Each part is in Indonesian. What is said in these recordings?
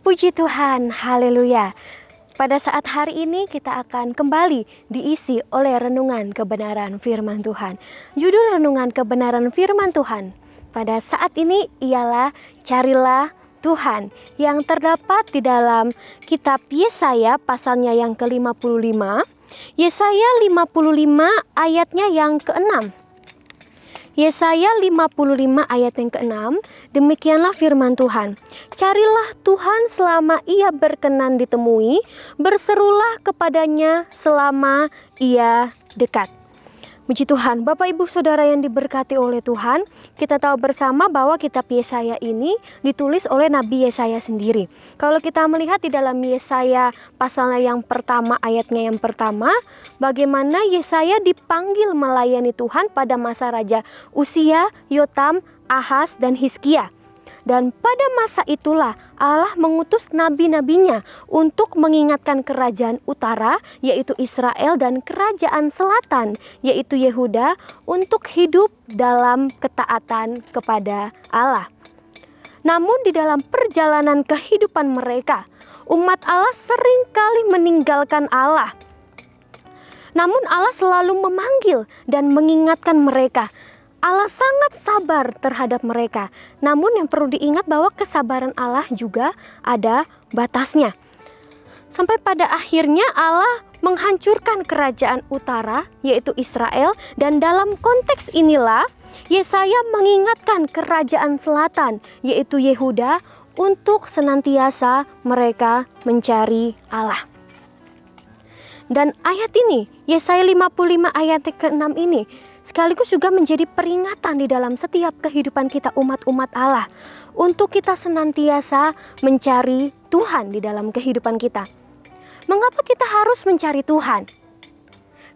Puji Tuhan, haleluya. Pada saat hari ini kita akan kembali diisi oleh renungan kebenaran firman Tuhan. Judul renungan kebenaran firman Tuhan pada saat ini ialah Carilah Tuhan, yang terdapat di dalam kitab Yesaya pasalnya yang ke-55. Yesaya 55 ayatnya yang ke-6. Yesaya 55 ayat yang ke-6, demikianlah firman Tuhan. Carilah Tuhan selama ia berkenan ditemui, berserulah kepadanya selama ia dekat. Puji Tuhan, Bapak Ibu Saudara yang diberkati oleh Tuhan, kita tahu bersama bahwa kitab Yesaya ini ditulis oleh Nabi Yesaya sendiri. Kalau kita melihat di dalam Yesaya pasalnya yang pertama, ayatnya yang pertama, bagaimana Yesaya dipanggil melayani Tuhan pada masa Raja Uzia, Yotam, Ahaz, dan Hizkia. Dan pada masa itulah Allah mengutus nabi-nabinya untuk mengingatkan kerajaan utara, yaitu Israel, dan kerajaan selatan, yaitu Yehuda, untuk hidup dalam ketaatan kepada Allah. Namun di dalam perjalanan kehidupan mereka, umat Allah seringkali meninggalkan Allah. Namun Allah selalu memanggil dan mengingatkan mereka. Allah sangat sabar terhadap mereka. Namun yang perlu diingat bahwa kesabaran Allah juga ada batasnya. Sampai pada akhirnya Allah menghancurkan kerajaan utara, yaitu Israel. Dan dalam konteks inilah Yesaya mengingatkan kerajaan selatan, yaitu Yehuda, untuk senantiasa mereka mencari Allah. Dan ayat ini, Yesaya 55 ayat ke-6 ini, sekaligus juga menjadi peringatan di dalam setiap kehidupan kita umat-umat Allah, untuk kita senantiasa mencari Tuhan di dalam kehidupan kita. Mengapa kita harus mencari Tuhan?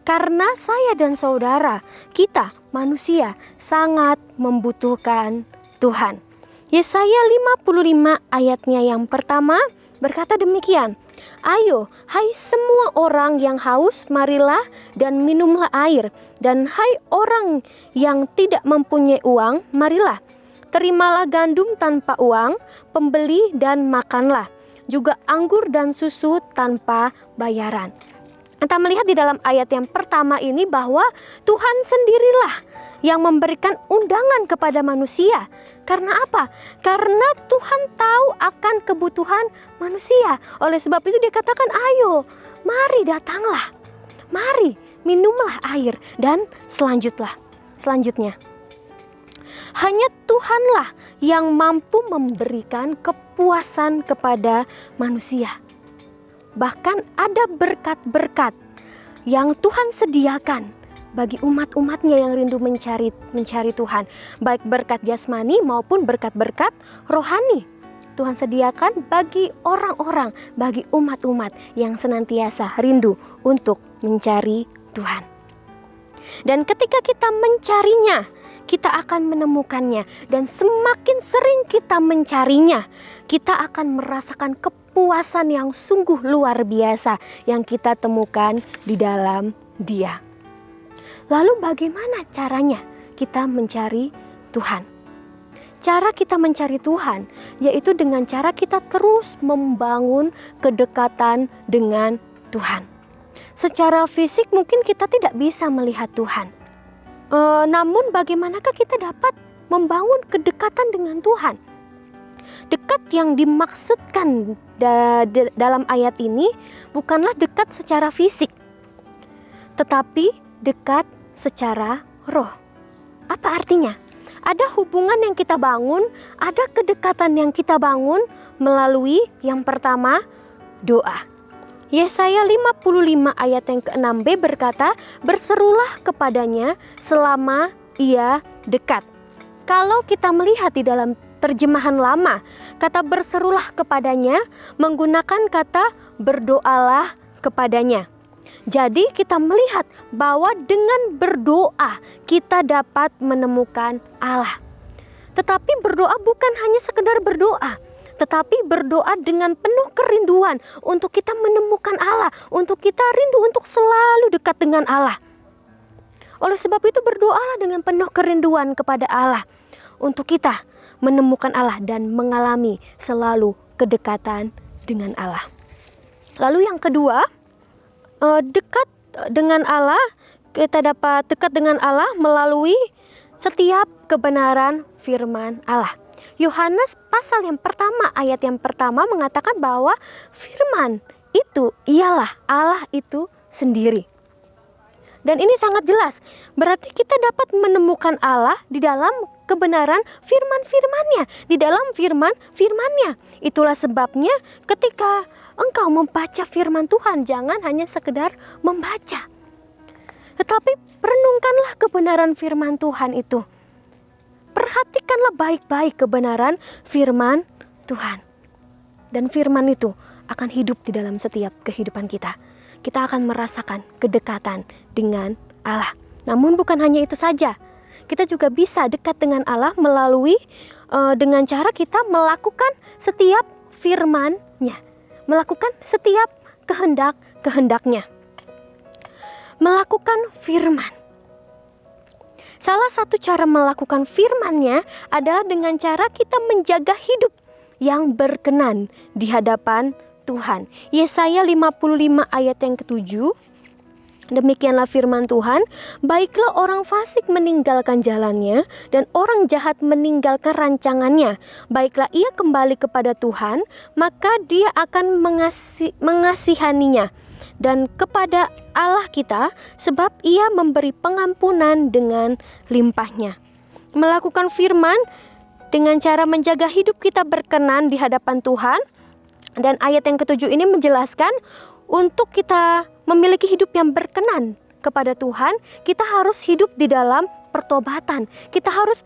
Karena saya dan saudara, kita manusia sangat membutuhkan Tuhan. Yesaya 55 ayatnya yang pertama berkata demikian. Ayo, hai semua orang yang haus, marilah dan minumlah air. Dan hai orang yang tidak mempunyai uang, marilah, terimalah gandum tanpa uang, pembeli dan makanlah. Juga anggur dan susu tanpa bayaran. Kita melihat di dalam ayat yang pertama ini bahwa Tuhan sendirilah yang memberikan undangan kepada manusia. Karena apa? Karena Tuhan tahu akan kebutuhan manusia. Oleh sebab itu dia katakan, ayo, mari datanglah. Mari, minumlah air. Dan selanjutnya. Hanya Tuhanlah yang mampu memberikan kepuasan kepada manusia. Bahkan ada berkat-berkat yang Tuhan sediakan bagi umat-umatnya yang rindu mencari Tuhan. Baik berkat jasmani maupun berkat-berkat rohani. Tuhan sediakan bagi orang-orang, bagi umat-umat yang senantiasa rindu untuk mencari Tuhan. Dan ketika kita mencarinya, kita akan menemukannya. Dan semakin sering kita mencarinya, kita akan merasakan kepuasan yang sungguh luar biasa yang kita temukan di dalam Dia. Lalu bagaimana caranya kita mencari Tuhan? Cara kita mencari Tuhan yaitu dengan cara kita terus membangun kedekatan dengan Tuhan. Secara fisik mungkin kita tidak bisa melihat Tuhan. Namun bagaimanakah kita dapat membangun kedekatan dengan Tuhan? Dekat yang dimaksudkan dalam ayat ini bukanlah dekat secara fisik, tetapi dekat secara roh. Apa artinya? Ada hubungan yang kita bangun, ada kedekatan yang kita bangun melalui yang pertama, doa. Yesaya 55 ayat yang ke-6b berkata, berserulah kepadanya selama ia dekat. Kalau kita melihat di dalam terjemahan lama, kata berserulah kepadanya menggunakan kata berdoalah kepadanya. Jadi kita melihat bahwa dengan berdoa kita dapat menemukan Allah. Tetapi berdoa bukan hanya sekedar berdoa, tetapi berdoa dengan penuh kerinduan untuk kita menemukan Allah, untuk kita rindu untuk selalu dekat dengan Allah. Oleh sebab itu berdoalah dengan penuh kerinduan kepada Allah, untuk kita menemukan Allah dan mengalami selalu kedekatan dengan Allah. Lalu yang kedua, dekat dengan Allah, kita dapat dekat dengan Allah melalui setiap kebenaran firman Allah. Yohanes pasal yang pertama, ayat yang pertama mengatakan bahwa firman itu ialah Allah itu sendiri. Dan ini sangat jelas, berarti kita dapat menemukan Allah di dalam kebenaran firman-firmannya, di dalam firman-firmannya. Itulah sebabnya ketika engkau membaca firman Tuhan, jangan hanya sekedar membaca, tetapi renungkanlah kebenaran firman Tuhan itu. Perhatikanlah baik-baik kebenaran firman Tuhan. Dan firman itu akan hidup di dalam setiap kehidupan kita. Kita akan merasakan kedekatan dengan Allah. Namun bukan hanya itu saja. Kita juga bisa dekat dengan Allah melalui dengan cara kita melakukan setiap firman-Nya. Melakukan setiap kehendak-kehendaknya. Melakukan firman. Salah satu cara melakukan firman-Nya adalah dengan cara kita menjaga hidup yang berkenan di hadapan Tuhan. Yesaya 55 ayat yang ke-7. Demikianlah firman Tuhan, baiklah orang fasik meninggalkan jalannya dan orang jahat meninggalkan rancangannya. Baiklah ia kembali kepada Tuhan, maka dia akan mengasihaninya. Dan kepada Allah kita, sebab ia memberi pengampunan dengan limpahnya. Melakukan firman dengan cara menjaga hidup kita berkenan di hadapan Tuhan. Dan ayat yang ke-7 ini menjelaskan untuk kita memiliki hidup yang berkenan kepada Tuhan, kita harus hidup di dalam pertobatan. Kita harus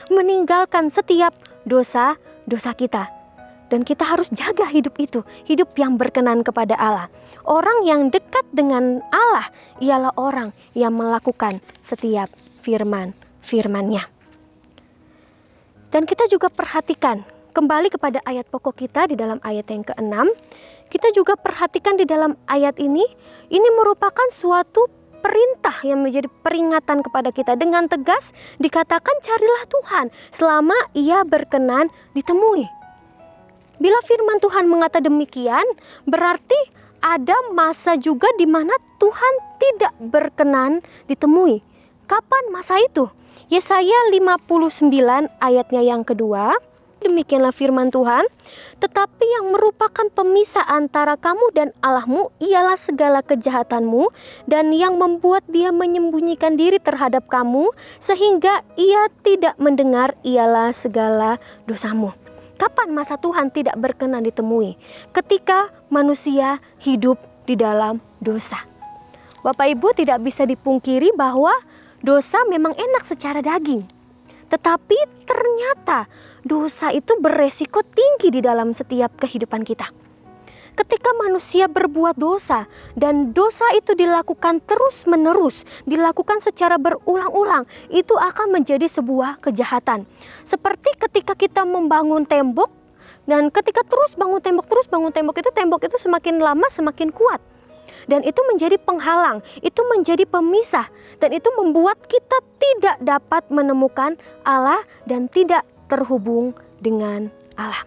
meninggalkan setiap dosa-dosa kita. Dan kita harus jaga hidup itu, hidup yang berkenan kepada Allah. Orang yang dekat dengan Allah ialah orang yang melakukan setiap firman-Nya. Dan kita juga perhatikan kembali kepada ayat pokok kita di dalam ayat yang ke-6, kita juga perhatikan di dalam ayat ini merupakan suatu perintah yang menjadi peringatan kepada kita. Dengan tegas dikatakan carilah Tuhan selama ia berkenan ditemui. Bila firman Tuhan mengata demikian, berarti ada masa juga di mana Tuhan tidak berkenan ditemui. Kapan masa itu? Yesaya 59 ayatnya yang kedua. Demikianlah firman Tuhan, tetapi yang merupakan pemisah antara kamu dan Allahmu ialah segala kejahatanmu, dan yang membuat dia menyembunyikan diri terhadap kamu sehingga ia tidak mendengar ialah segala dosamu. Kapan masa Tuhan tidak berkenan ditemui? Ketika manusia hidup di dalam dosa. Bapak Ibu, tidak bisa dipungkiri bahwa dosa memang enak secara daging. Tetapi ternyata dosa itu beresiko tinggi di dalam setiap kehidupan kita. Ketika manusia berbuat dosa dan dosa itu dilakukan terus-menerus, dilakukan secara berulang-ulang, itu akan menjadi sebuah kejahatan. Seperti ketika kita membangun tembok, dan ketika terus bangun tembok itu semakin lama semakin kuat. Dan itu menjadi penghalang, itu menjadi pemisah, dan itu membuat kita tidak dapat menemukan Allah dan tidak terhubung dengan Allah.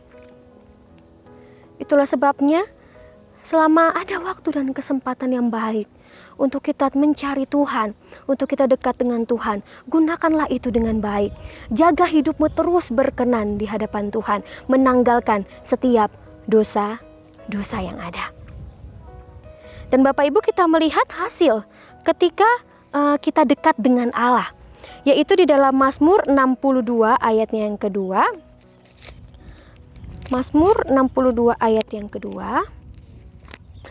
Itulah sebabnya selama ada waktu dan kesempatan yang baik untuk kita mencari Tuhan, untuk kita dekat dengan Tuhan, gunakanlah itu dengan baik. Jaga hidupmu terus berkenan di hadapan Tuhan, menanggalkan setiap dosa-dosa yang ada. Dan Bapak Ibu, kita melihat hasil ketika kita dekat dengan Allah, yaitu di dalam Mazmur 62 ayatnya yang kedua. Mazmur 62 ayat yang kedua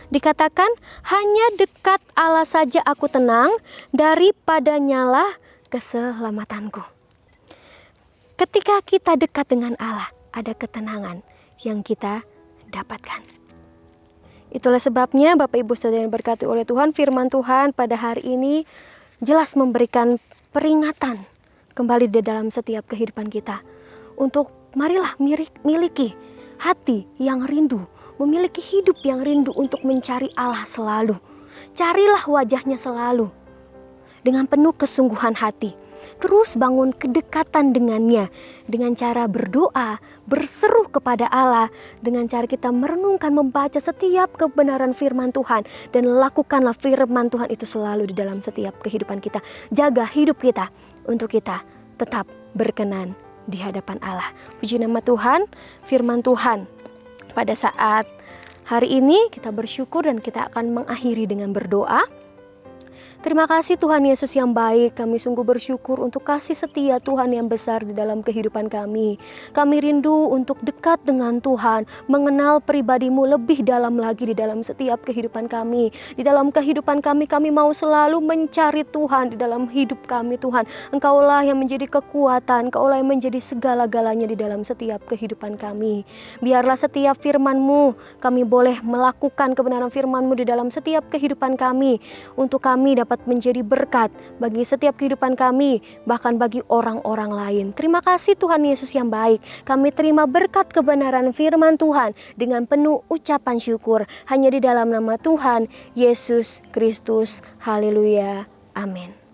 dikatakan, hanya dekat Allah saja aku tenang, daripadanyalah keselamatanku. Ketika kita dekat dengan Allah, ada ketenangan yang kita dapatkan. Itulah sebabnya Bapak Ibu Saudara yang diberkati oleh Tuhan, firman Tuhan pada hari ini jelas memberikan peringatan kembali di dalam setiap kehidupan kita. Untuk marilah miliki hati yang rindu, memiliki hidup yang rindu untuk mencari Allah selalu. Carilah wajahnya selalu dengan penuh kesungguhan hati. terus bangun kedekatan dengannya dengan cara berdoa, berseru kepada Allah, dengan cara kita merenungkan, membaca setiap kebenaran firman Tuhan, dan lakukanlah firman Tuhan itu selalu di dalam setiap kehidupan kita. Jaga hidup kita untuk kita tetap berkenan di hadapan Allah. Puji nama Tuhan, firman Tuhan pada saat hari ini kita bersyukur dan kita akan mengakhiri dengan berdoa. Terima kasih Tuhan Yesus yang baik, kami sungguh bersyukur untuk kasih setia Tuhan yang besar di dalam kehidupan kami. Kami rindu untuk dekat dengan Tuhan, mengenal pribadi-Mu lebih dalam lagi di dalam setiap kehidupan kami. Di dalam kehidupan kami mau selalu mencari Tuhan di dalam hidup kami Tuhan. Engkaulah yang menjadi kekuatan, Engkaulah yang menjadi segala-galanya di dalam setiap kehidupan kami. Biarlah setiap firman-Mu, kami boleh melakukan kebenaran firman-Mu di dalam setiap kehidupan kami, untuk kami dapat menjadi berkat bagi setiap kehidupan kami, bahkan bagi orang-orang lain. Terima kasih Tuhan Yesus yang baik. Kami terima berkat kebenaran firman Tuhan dengan penuh ucapan syukur. Hanya di dalam nama Tuhan Yesus Kristus. Haleluya. Amin.